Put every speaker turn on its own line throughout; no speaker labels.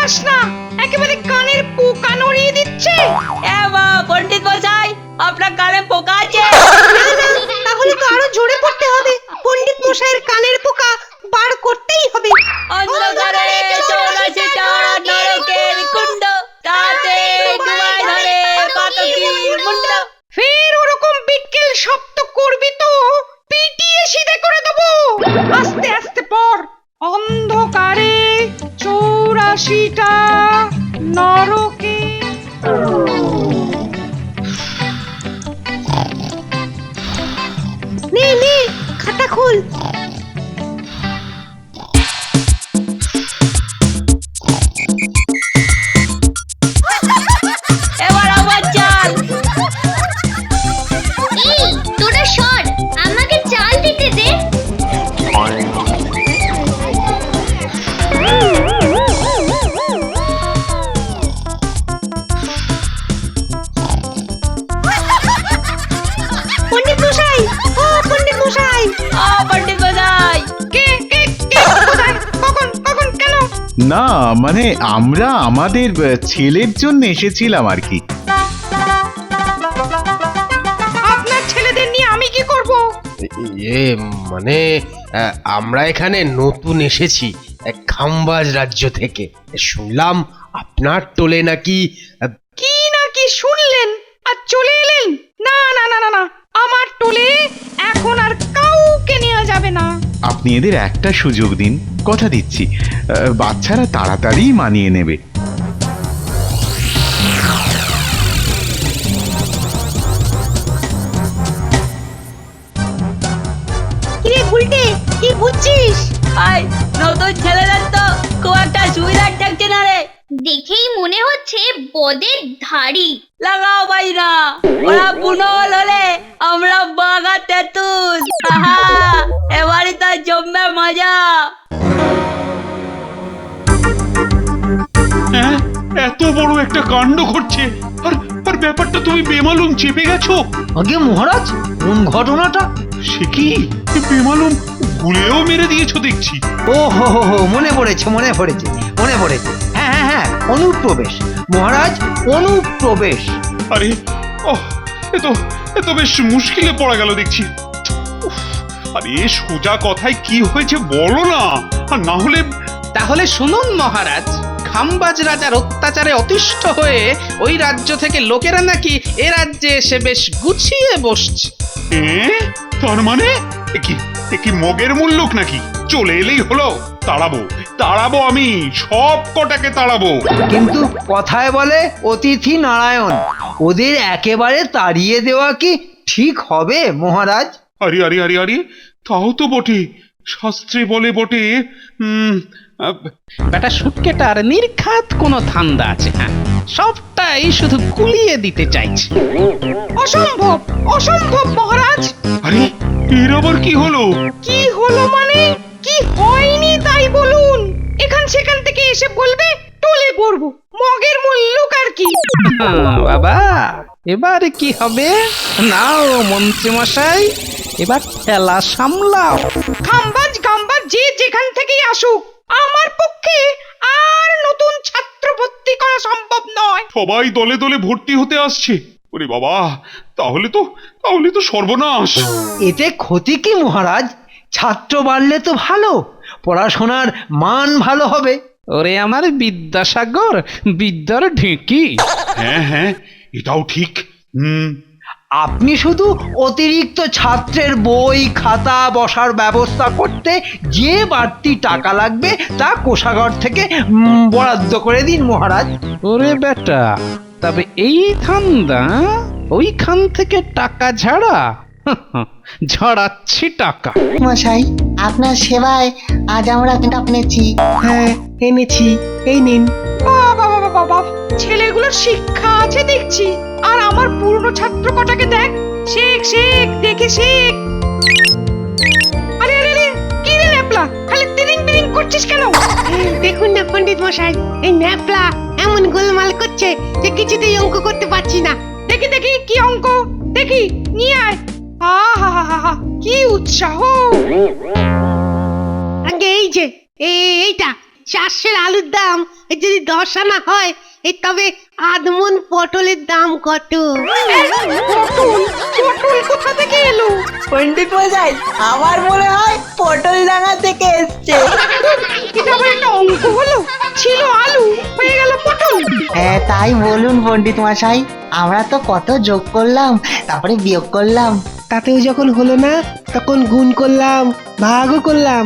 যাস না, একেবারে কানের পোকা নড়িয়ে দিচ্ছে।
পণ্ডিত মশাই, আপনার কানে পোকা আছে?
তাহলে তো আরো জোরে পড়তে হবে। পণ্ডিত মশাইয়ের কানের পোকা বার করতেই হবে।
অন্ধকারে 84টা নরকের কুণ্ড, তাতে ডুবাই ধরে পাতকির মুন্ড।
ফের ওরকম বিটকেল শব্দ করবি তো পিটিয়ে সিধে করে দেবো। আস্তে আস্তে পড়। অন্ধকারে 84টা নরকে। নে নে খাতা খোল।
এবার আমার চাল।
এই তোরা সর, আমাকে চাল দিতে দে।
পণ্ডিত মশাই, ও পণ্ডিত মশাই।
পণ্ডিত মশাই,
কে কে কে কোথায়? কখন কখন কেন?
না মানে আমরা আমাদের ছেলের জন্য এসেছিলাম আর কি।
আপনার ছেলেদের নিয়ে আমি কি করব?
মানে আমরা এখানে নতুন এসেছি খাম্বাজ রাজ্য থেকে। শুনলাম আপনার টোলে নাকি
কি না কি শুনলেন আর চলে এলেন? না না না না না, আমার টোলে এখন আর কাউকে নেওয়া যাবে না।
আপনি এদের একটা সুযোগ দিন, কথা দিচ্ছি বাচ্চারা তাড়াতাড়ি মানিয়ে নেবে।
কিরে গুলটে, কি বুঝছিস?
নতুন ছেলেদের তো খুব একটা সুবিধা থাকছে না রে।
দেখেই মনে হচ্ছে বদের ধাড়ি।
লাগাও বাইরা, ওরা বুনল হলে আমরা বাঘা তেঁতুল। এবারে তো জমবে মজা।
হ্যাঁ, এত বড় একটা কাণ্ড ঘটছে আর আর ব্যাপারটা তুমি বেমালুম চেপে গেছো।
আগে মহারাজ কোন ঘটনাটা?
সে কি বেমালুম ভুলেও মেরে দিয়েছো দেখছি।
ও হো হো হো, মনে পড়েছে মনে পড়েছে মনে পড়েছে। হ্যাঁ হ্যাঁ হ্যাঁ, অনুপ্রবেশ মহারাজ, অনুপ্রবেশ।
আরে ওহ, এ তো বেশ মুশকিলে পড়া গেল দেখছি। উফ, আরে সোজা কথায় কি হয়েছে বলো না, আর না হলে
তাহলে শুনুন মহারাজ, খাম্বাজ রাজার অত্যাচারে অতিষ্ঠ হয়ে ওই রাজ্য থেকে লোকেরা নাকি এ রাজ্যে এসে বেশ গুছিয়ে বসছে।
তার মানে এ কি মগের মুল্লুক নাকি? চলে এলেই হলো, তাড়াবো আমি সব কটাকে তাড়াবো।
কিন্তু কথায় বলে অতিথি নারায়ণ, ওদের একেবারে তাড়িয়ে দেওয়া কি ঠিক হবে মহারাজ?
আরে আরে আরে আরে, তাও তো বটে, শাস্ত্রে বলে বটে।
বেটা সুটকেটার নির্ঘাত কোনো ধান্দা আছে। হ্যাঁ, সবটাই শুধু গুলিয়ে দিতে চাইছে।
অসম্ভব অসম্ভব মহারাজ।
আরে এর আবার কি হলো?
কি হলো মানে? কি হয়নি তাই বলুন। এখান সেখান থেকে এসে বলবে টোলে পড়বো, মগের মুল্লুক আর কি।
বাবা, এবারে কি হবে? নাও মন্ত্রী মশাই, এবার ঠেলা সামলাও।
খাম্বাজ গাম্বাজ যে যেখান থেকেই আসুক, আমার পক্ষে আর নতুন ছাত্র ভর্তি করা সম্ভব নয়।
সবাই দলে দলে ভর্তি হতে আসছে। ওরে বাবা, তাহলে তো সর্বনাশ।
এতে ক্ষতি কি মহারাজ? ছাত্র বাড়লে তো ভালো, পড়াশোনার মান ভালো হবে।
ওরে আমার বিদ্যাসাগর, বিদ্যার ঢেঁকি।
হ্যাঁ হ্যাঁ, এটাও ঠিক।
আপনি শুধু অতিরিক্ত ছাত্রের বই খাতা বসার ব্যবস্থা করতে যে বাড়তি টাকা লাগবে তা কোষাগার থেকে বরাদ্দ করে দিন মহারাজ।
ওরে বেটা, তবে এই ধান্দা ওইখান থেকে টাকা ঝাড়া? ঝাড়াচ্ছি টাকা।
মশাই, আপনার সেবায় আজ আমরা এনেছি।
হ্যাঁ এনেছি, এই নিন। বাবা বাবা বাবা, ছেলেগুলোর শিক্ষা আছে দেখছি। আর আমার পুরনো ছাত্র কটাকে দেখ, শেখ শেখ দেখে শেখ। আরে আরে আরে, কি রে ন্যাপলা, খালি তিরিং বিরিং করছিস কেন?
দেখুন না পণ্ডিত মশাই, এই ন্যাপলা এমন গোলমাল করছে যে কিছুতেই অঙ্ক করতে পারছি না।
দেখি দেখি কি অঙ্ক, দেখি নিয়ে আয়। আহা, কি উৎসাহ!
আগে এই যে এইটা চাষের আলুর দাম যদি 10 আনা হয় তবে আধমন পটলের দাম কত?
পটল কোথা থেকে এলো?
পণ্ডিত মশাই আমার মনে হয় পটল ডাঙা থেকে এসছে।
এটা আবার একটা অঙ্ক হলো? ছিল আলু, হয়ে গেল পটল।
হ্যাঁ তাই বলুন পণ্ডিত মশাই, আমরা তো কত যোগ করলাম তারপরে বিয়োগ করলাম।
তাতেও যখন হলো না তখন গুণ করলাম, ভাগও করলাম।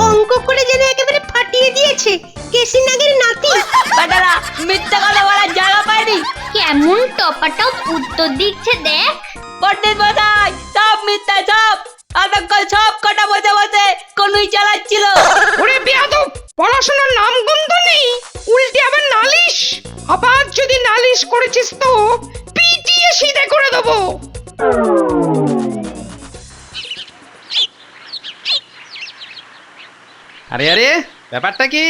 অঙ্ক করে যেন একেবারে ফাটিয়ে দিয়েছে কেসি নাগের নাতি।
বেটারা মিথ্যা কথা বলার জায়গা পায়নি।
কেমন টপাটপ উত্তর দিচ্ছে দেখ।
পণ্ডিত মশাই সব মিথ্যা, সব এতক্ষণ সব কটা বসে বসে কোনুই চালাচ্ছিল।
ওরে বেয়াদব, পড়াশোনার নাম গন্ধ নেই, উল্টে আবার নালিশ। আবার যদি নালিশ করেছিস তো পিটিয়ে সিধে করে দেবো।
আরে আরে ব্যাপারটা কি?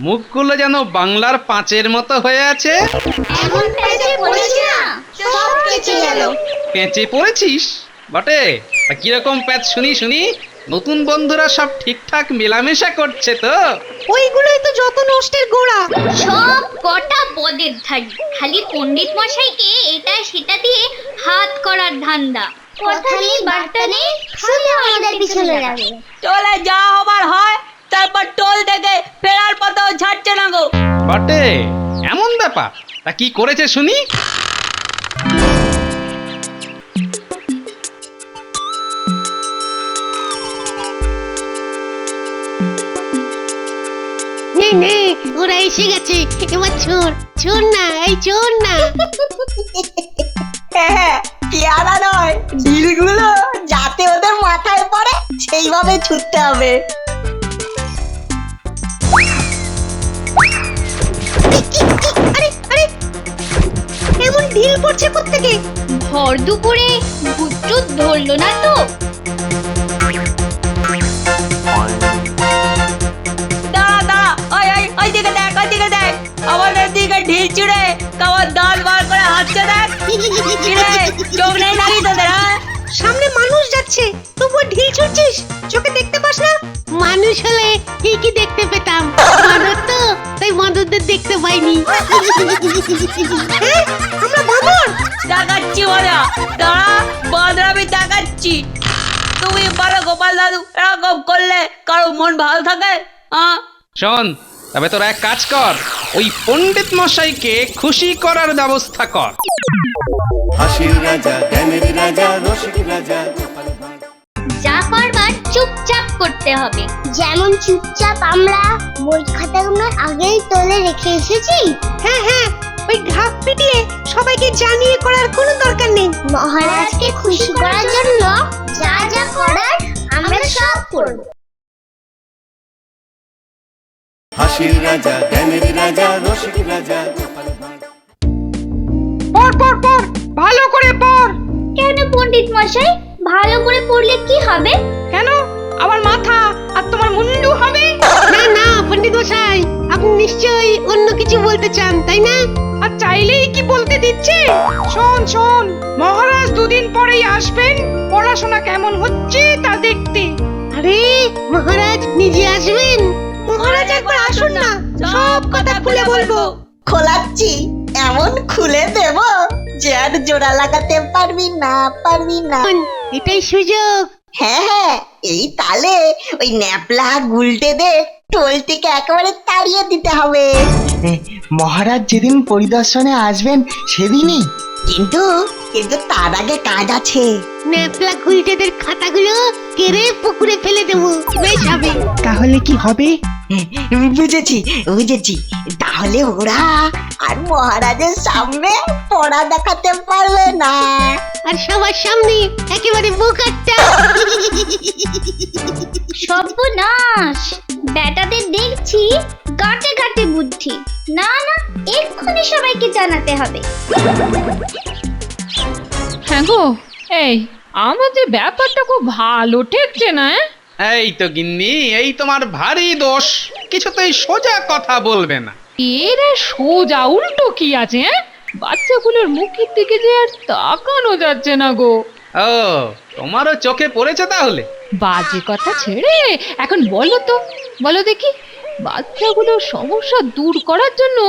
মুখগুলো যেন বাংলার পাঁচের মতো হয়ে আছে।
এমন পেঁচে পড়েছি না সব কেচে গেল।
পেঁচে পড়েছিস বটে? তা কিরকম প্যাচ শুনি শুনি। নতুন বন্ধুরা সব ঠিকঠাক মেলামেশা করছে তো?
ওইগুলোই তো যত নষ্টের গোড়া।
সব কটা বদের ধাড়ি, খালি পণ্ডিত মশাইকে এটা সেটা দিয়ে হাত করার ধান্দা। কথা নেই বার্তা নেই, শুধু আমাদের পিছনে লাগে।
চলে যা হবার হয়, তারপর টোল থেকে ফেরার পথেও ছাড়ছে না গো।
বটে, এমন ব্যাপার? তা কি করেছে শুনি?
নে নে, ওরা এসে গেছে, এবার ছোড় ছোড় না, এই ছোড় না।
হ্যাঁ পেয়ারা নয়, ঢিলগুলো যাতে ওদের মাথায় পড়ে সেইভাবে ছুটতে হবে।
আরে আরে, এমন ঢিল পড়ছে কোত্থেকে?
ভর দুপুরে ভূত ধরলো না তো?
দাঁড়া দাঁড়া, ওই দিকে দেখ, ওই দিকে দেখ, আমাদের দিকে ঢিল ছুড়ে কাবার দাঁত বার করে হাসছে দেখ। কিরে, চোখ নেই নাকি তোদের? হ্যাঁ
সামনে মানুষ যাচ্ছে, তবুও ঢিল ছুড়ছিস? চোখে দেখতে পাস না? মানুষ হলে ঠিকই দেখতে পেতাম, বাঁদর তো, তাই বাঁদরদের দেখতে পাইনি। হ্যাঁ, আমরা বাঁদর।
দেখাচ্ছি মজা, দাঁড়া বাঁদরামি দেখাচ্ছি। তুমি পারো গোপাল দাদু, এরকম করলে কারো মন ভালো থাকে?
শোন, তবে তোরা এক কাজ কর, ওই পণ্ডিত মশাইকে খুশি করার ব্যবস্থা কর।
হাসির রাজা, জ্ঞানের রাজা, রসিক রাজা,
যা করবার চুপচাপ করতে হবে। যেমন চুপচাপ আমরা বই খাতাগুলো আগেই তোলে রেখে এসেছি।
হ্যাঁ হ্যাঁ, ওই ঢাক পিটিয়ে সবাইকে জানিয়ে করার কোনো দরকার নেই।
মহারাজকে খুশি করার জন্য যা যা করার আমরা সব করব।
হাসির রাজা, জ্ঞানের রাজা, রসিক রাজা,
পড় পড় পড়, ভালো করে পড়।
কেন পণ্ডিত মশাই, ভালো করে পড়লে কি হবে?
কেন, আমার মাথা আর তোমার মুন্ডু হবে?
না না পণ্ডিত মশাই, আপনি নিশ্চয়ই অন্য কিছু বলতে চান, তাই না?
আর চাইলেই কি বলতে দিচ্ছে? শোন শোন, মহারাজ দুদিন পরেই আসবেন পড়াশোনা কেমন হচ্ছে তা দেখতে।
আরে মহারাজ নিজে আসবেন? মহারাজ একবার আসুন না, সব কথা খুলে বলবো।
খোলাচ্ছি, এমন খুলে দেব যে আর জোড়া লাগাতে পারবি না, পারবি না।
এটাই সুযোগ।
হ্যাঁ হ্যাঁ, এই তালে ওই ন্যাপলা গুলটে দে টোলটিকে একেবারে তাড়িয়ে দিতে হবে।
মহারাজ যেদিন পরিদর্শনে আসবেন সেদিনই?
কিন্তু কিন্তু তার আগে কাজ আছে।
ন্যাপলা গুলটেদের খাতাগুলো কেড়ে পুকুরে ফেলে দেবো, বেশ হবে। তাহলে কি হবে?
বুঝেছি বুঝেছি, তাহলে ওরা আর মহারাজের সামনে পড়া দেখাতে পারবে না।
আর সবার সামনে একেবারে বোকাট্টা।
সর্বনাশ, বেটাদের দেখছি গাটে গাটে বুদ্ধি। না না, এক্ষুনি সবাইকে জানাতে হবে।
হ্যাঁ গো, এই আমাদের ব্যাপারটা খুব ভালো ঠেকছে না।
এই তো গিন্নি, এই তোমার ভারী দোষ, কিছুতেই সোজা কথা বলবে না।
এর সোজা উল্টো কি আছে? বাচ্চাগুলোর মুখের দিকে যে আর তাকানো যাচ্ছে না গো।
ও, তোমারও চোখে পড়েছে তাহলে?
বাজে কথা ছেড়ে এখন বলো তো, বলো দেখি, বাচ্চাগুলোর সমস্যা দূর করার জন্য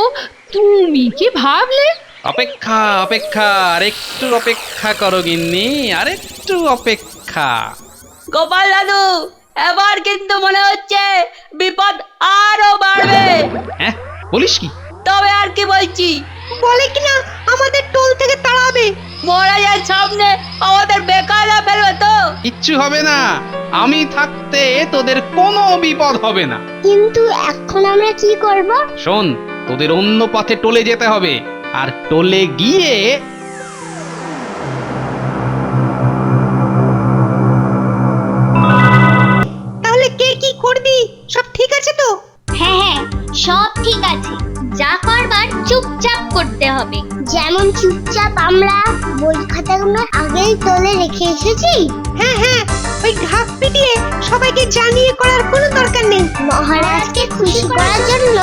তুমি কি ভাবলে?
অপেক্ষা অপেক্ষা আর একটু অপেক্ষা করো গিন্নি, আর একটু অপেক্ষা।
গোপাল দাদু, এবার কিন্তু মনে হচ্ছে বিপদ আরো বাড়বে।
হ্যাঁ, বলিস কি?
তবে আর কি বলছি,
বলে কিনা আমাদের টোল থেকে তাড়াবে।
মহারাজের সামনে আমাদের বেকায়দা ফেলবে তো।
কিচ্ছু হবে না, আমি থাকতে তোদের কোনো বিপদ হবে না।
কিন্তু এখন আমরা কি করব?
শোন, তোদের অন্য পথে টোলে যেতে হবে, আর টোলে গিয়ে
তাহলে কে কি করবি, সব ঠিক আছে তো?
হ্যাঁ হ্যাঁ, সব ঠিক আছে। যা করবার চুপচাপ করতে হবে। যেমন চুপচাপ আমরা বই খাতাগুলো আগেই তোলে রেখে এসেছি।
হ্যাঁ হ্যাঁ, ওই ঢাক পিটিয়ে সবাইকে জানিয়ে করার কোনো দরকার নেই।
মহারাজকে খুশি করার জন্য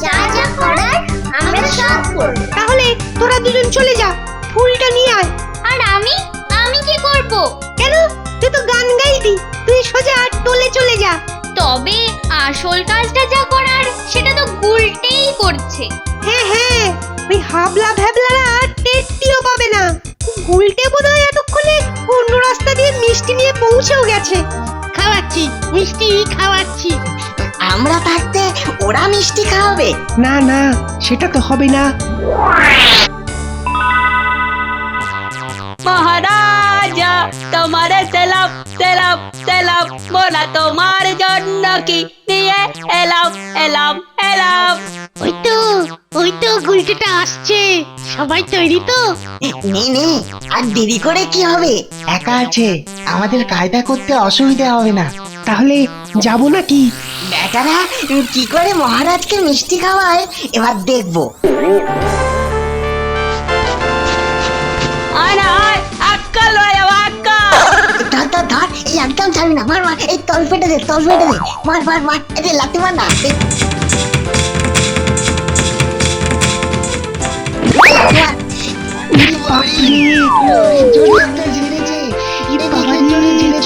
যা যা করার আমরা সব করব।
তাহলে তোরা দুজন চলে যা, ফুলটা নিয়ে আয়।
আর আমি কি করব?
কেন, তুই তো গান গাইবি, তুই সোজা টোলে চলে যা।
তবে আসল কাজটা যা করার সেটা তো গুলটেই করছে।
হ্যাঁ হ্যাঁ, ওই হাবলা ভ্যাবলারা টেরটিও পাবে না। গুলটে বোধহয় এতক্ষণে অন্য রাস্তা দিয়ে মিষ্টি নিয়ে পৌঁছেও গেছে। খাওয়াচ্ছি, মিষ্টি খাওয়াচ্ছি।
আমরা থাকতে ওরা মিষ্টি খাওয়াবে?
না না, সেটা তো হবে না।
মহারাজা, তোমারে সেলাম সেলাম সেলাম, মোরা তোমার জন্য কি নিয়ে এলাম এলাম এলাম।
ওই তো গুলটেটা আসছে। সবাই তৈরি তো?
নে, আর দেরি করে কি হবে? একা আছে, আমাদের কায়দা করতে অসুবিধা হবে না।
তাহলে যাব নাকি?
বেটারা কি করে মহারাজকে মিষ্টি খাওয়ায় এবার দেখবো।
আয় না আয়, আক্কাল হয়ে যাবো আক্কাল।
ধর, এই একদম ছাড়বি না, মার, এই তল পেটে দে, মার, এই লাথি মার না।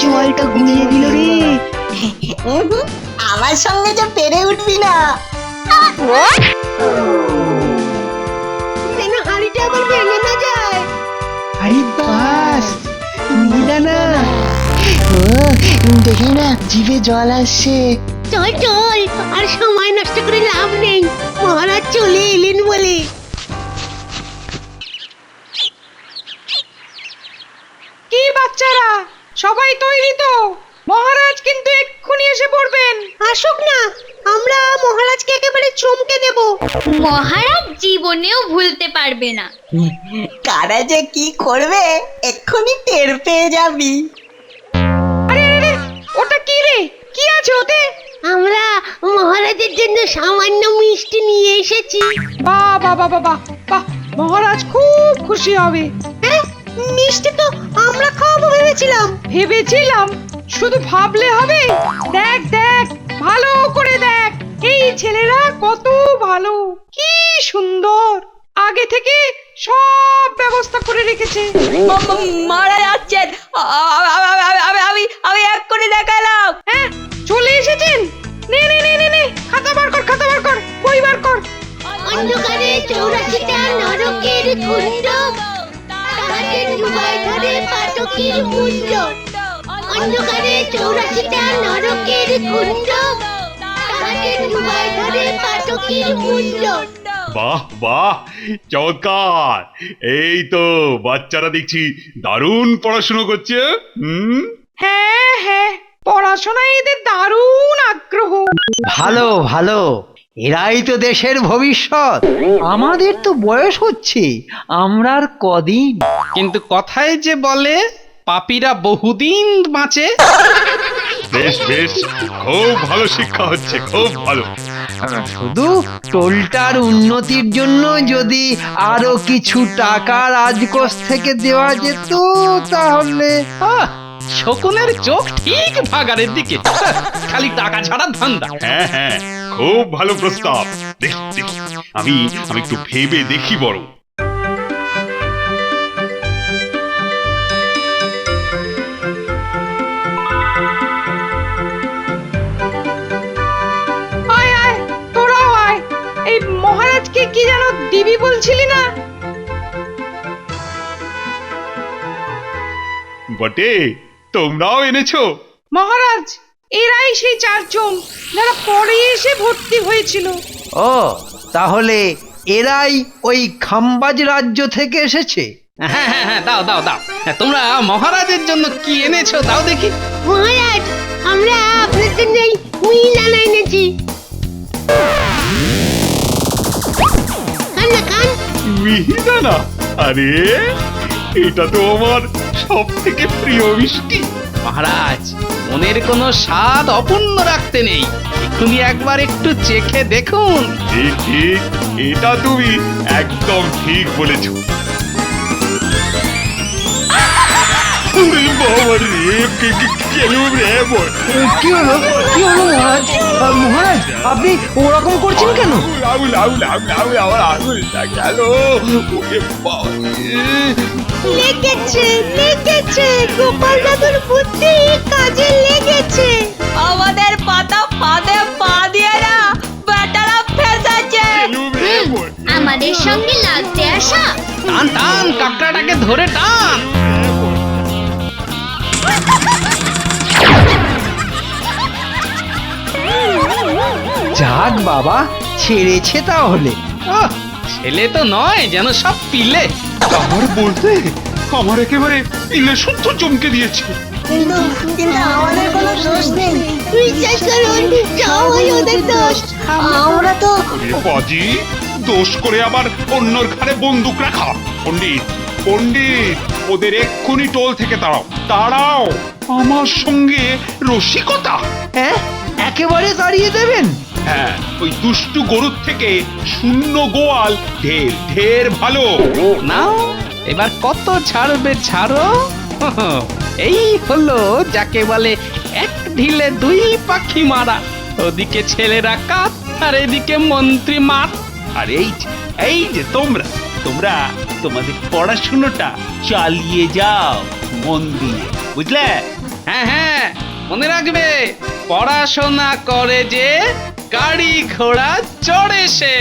জলটা ঘুরিয়ে দিল রে।
আমার সঙ্গে যে পেরে উঠবি না।
হাড়িটা আবার ভেঙে না যায়।
আরে বাস, নিলা না।
দেখি না, জিভে জল আসছে।
চল, আর সময় নষ্ট করে লাভ নেই, মহারাজ চলে এলেন বলে।
কি বাচ্চারা, সবাই তৈরি তো? মহারাজ কিন্তু এক্ষুনি এসে পড়বেন।
আসুক না, আমরা মহারাজকে একেবারে চমকে দেব।
মহারাজ জীবনেও ভুলতে পারবে না।
কারা যে কি করবে এক্ষুনি টের পেয়ে যাবি।
আরে আরে, ওটা কি রে? কি আছে ওতে?
আমরা মহারাজের জন্য সামান্য মিষ্টি নিয়ে এসেছি।
বাহ বাহ বাহ বাহ বাহ, মহারাজ খুব খুশি হবে।
হ্যাঁ, মিষ্টি তো আমরা খাওয়াবো ভেবেছিলাম।
শুধু ভাবলে হবে? দেখ দেখ, ভালো করে দেখ, এই ছেলেরা কত ভালো, কি সুন্দর, আগে থেকে সব ব্যবস্থা করে রেখেছে।
মারা যাচ্ছেন, আমি এক্ষুনি দেখালাম।
হ্যাঁ, চলে এসেছেন। নে নে নে নে নে, খাতা বার কর, বই বার কর।
অন্ধকারে 84টা নরকের কুণ্ড, তাহাকে ডুবাই ধরে পাতকের মুন্ড। অন্ধকারে 84টা নরকের কুণ্ড, তাহাকে ডুবাই ধরে পাতকের মুন্ড।
বাহ বাহ, চমৎকার। এই তো বাচ্চারা দেখছি দারুণ পড়াশুনো করছে।
হ্যাঁ হ্যাঁ, পড়াশোনায় এদের দারুণ আগ্রহ।
ভালো ভালো, এরাই তো দেশের ভবিষ্যৎ। আমাদের তো বয়স হচ্ছে, আমরা আর কদিন।
কিন্তু কথায় যে বলে পাপীরা বহুদিন বাঁচে।
বেশ বেশ, খুব ভালো শিক্ষা হচ্ছে, খুব ভালো।
শুধু টোলটার উন্নতির জন্য যদি আরো কিছু টাকা রাজকোষ থেকে দেওয়া যেত তাহলে।
শকুনের চোখ ঠিক ভাগাড়ের দিকে, খালি টাকা ছাড়া ধান্দা।
হ্যাঁ হ্যাঁ, খুব ভালো প্রস্তাব। দেখি দেখি, আমি একটু ভেবে দেখি বড়।
আয় আয় কি যেন দিবি বলছিলি না?
বটে, তোমরাও এনেছো?
মহারাজ, এরাই সেই চারজন যারা পরে এসে ভর্তি হয়েছিল।
ও তাহলে এরাই ওই খাম্বাজ রাজ্য থেকে এসেছে।
হ্যাঁ হ্যাঁ হ্যাঁ, দাও দাও দাও। তোমরা মহারাজের জন্য কি এনেছো দাও দেখি।
মহারাজ, আমরা আপনার জন্য মিহিদানা এনেছি। খান না খান।
মিহিদানা? আরে, এটা তো আমার সব থেকে প্রিয় মিষ্টি।
মহারাজ, মনের কোনো স্বাদ অপূর্ণ রাখতে নেই, এক্ষুনি একবার একটু চেখে দেখুন।
ঠিক ঠিক, এটা তুমি একদম ঠিক বলেছ। ওরে বাবা রে, কেলুম রে বল।
কি হলো কি হলো মহারাজ? মহারাজ, আপনি ওরকম করছেন কেন?
আউল আউল আউল আউল, আমার আঙুলটা গেল। ওরে বাবা রে।
লেগেছে লেগেছে, গোপাল দাদুর বুদ্ধি কাজে লেগেছে।
আমাদের পাতা ফাঁদে পা দিয়ে না বেটারা ফেসেছে।
কেলুম রে বল।
আমাদের সঙ্গে লাগতে আসা।
টান টান, কাকড়াটাকে ধরে টান।
যাক বাবা, ছেড়েছে তাহলে।
আহ, ছেলে তো নয়, যেন সব পিলে।
আমার বলতে আমার একেবারে ইলে শুদ্ধ চমকে দিয়েছে।
কিন্তু কিন্তু আমাদের কোনো দোষ নেই।
বিশ্বাস করুন, সবই ওদের দোষ।
আমরা তো
এ বাজি, দোষ করে আবার অন্যর ঘাড়ে বন্দুক রাখা। পণ্ডিত পণ্ডিত, ওদের এক্ষুনি টোল থেকে তাড়াও তাড়াও। আমার সঙ্গে রসিকতা?
হ্যাঁ, একেবারে তাড়িয়ে দেবেন?
হ্যাঁ, ওই দুষ্টু গরুর থেকে শূন্য গোয়াল ঢের ঢের ভালো।
নাও, এবার কত ছাড়বে ছাড়ো। এই হলো যাকে বলে এক ঢিলে দুই পাখি মারা। ওদিকে ছেলেরা কাত আর এদিকে মন্ত্রী মাত।
আর এই যে তোমরা তোমরা তোমাদের পড়াশুনোটা চালিয়ে যাও মন দিয়ে, বুঝলে?
হ্যাঁ হ্যাঁ, মনে রাখবে, পড়াশোনা করে যে গাড়ি ঘোড়া চড়ে সে।